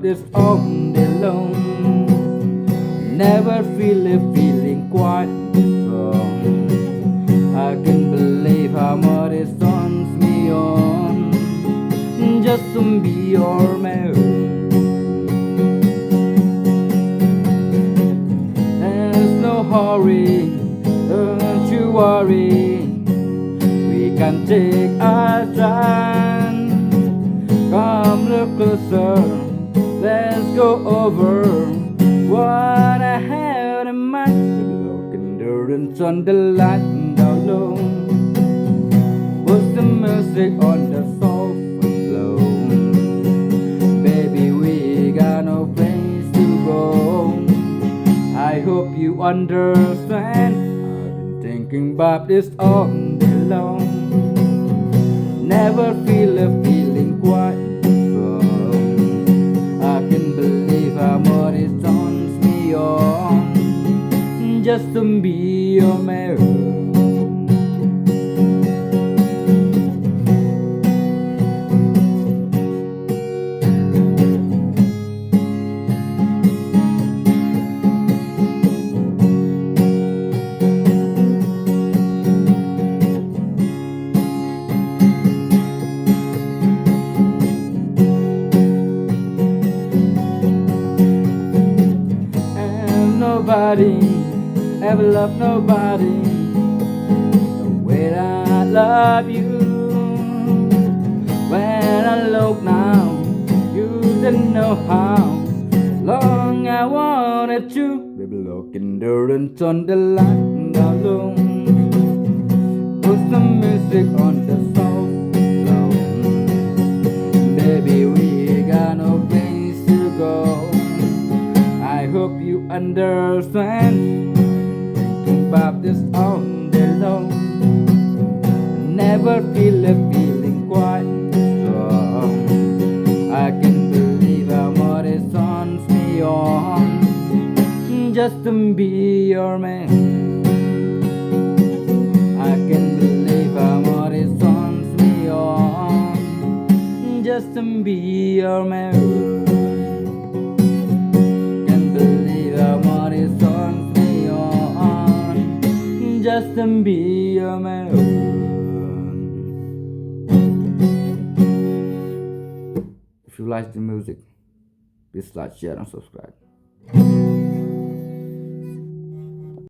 this all day long. Never feel a feeling quite this strong. I can't believe how much it turns me on just to be your man. There's no hurry, don't you worry. We can take our time. Come look closer, let's go over what I had in mind. Look endurance on the light down low. Put the music on the soft and low. Baby, we got no place to go. I hope you understand. I've been thinking about this all day long. Never feel a feeling quite strong. I can't believe how much it turns me on just to be your man. Nobody ever loved nobody the way that I love you. When I look now, you didn't know how long I wanted to. Baby, look endurance on the line down low. Put some music on the soft low. Baby, we got no place to go. I hope you understand. Thinking about this all day long. Never feel a feeling quite strong. I can't believe how much it turns me on just to be your man. I can't believe how much it turns me on just to be your man. Just to be your man. If you like the music, please like, share and subscribe.